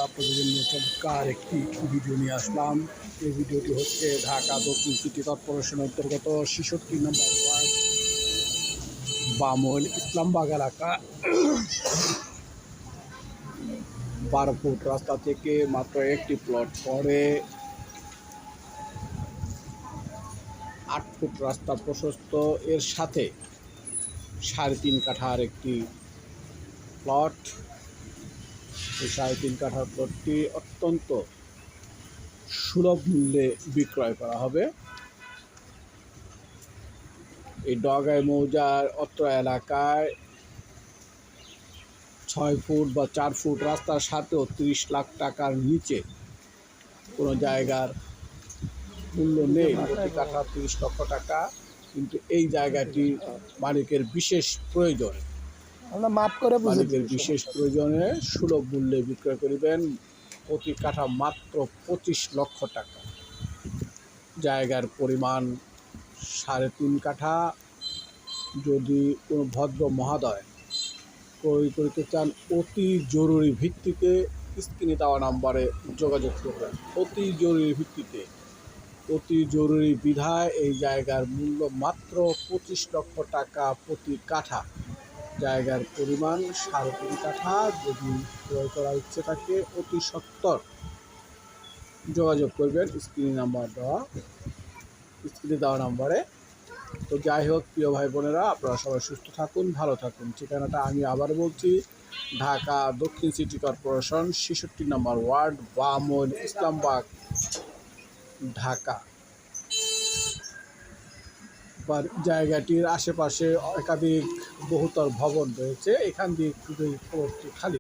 আপনাদের জন্য চমৎকার একটি ভিডিও নিয়ে আসলাম। এই ভিডিওটি হচ্ছে ঢাকা দক্ষিণ সিটি কর্পোরেশনের অন্তর্গত ৬৬ নম্বর ওয়ার্ড বামুল ইসলামবাগ এলাকা। ১২ ফুট রাস্তা থেকে মাত্র একটি প্লট পরে ৮ ফুট রাস্তা প্রশস্ত, এর সাথে ৩.৫ কাঠার একটি প্লট। এই ৩.৫ কাঠার প্লটটি অত্যন্ত সুলভ মূল্যে বিক্রয় করা হবে। এই ডগাই মৌজার অত্র এলাকায় ৬ ফুট বা ৪ ফুট রাস্তার সাথেও ৩০ লাখ টাকার নিচে কোনো জায়গার মূল্য নেই। প্রতি কাঠা ৩০ লক্ষ টাকা। কিন্তু এই জায়গাটি মালিকের বিশেষ প্রয়োজনে সুলভ মূল্যে বিক্রয় করিবেন। প্রতি কাঠা মাত্র ২৫ লক্ষ টাকা। জায়গার পরিমাণ ৩.৫ কাঠা। যদি কোনো ভদ্র মহোদয় ক্রয় করিতে চান, অতি জরুরি ভিত্তিতে স্ক্রিনে দেওয়া নাম্বারে যোগাযোগ করবেন। অতি জরুরি বিধায় এই জায়গার মূল্য মাত্র ২৫ লক্ষ টাকা প্রতি কাঠা। জায়গার পরিমাণ ৩.৫ কাঠা। যদি ক্রয় করার ইচ্ছে থাকে অতি সত্বর যোগাযোগ করবেন স্ক্রিনে দেওয়া নাম্বারে। তো যাই হোক, প্রিয় ভাই বোনেরা, আপনারা সবাই সুস্থ থাকুন, ভালো থাকুন। ঠিকানাটা আমি আবার বলছি, ঢাকা দক্ষিণ সিটি কর্পোরেশন ৬৬ নম্বর ওয়ার্ড বামুল ইসলামবাগ ঢাকা। জায়গাটির আশেপাশে একাধিক বহুতল ভবন রয়েছে। এখান দিয়ে খুবই খবরটি খালি।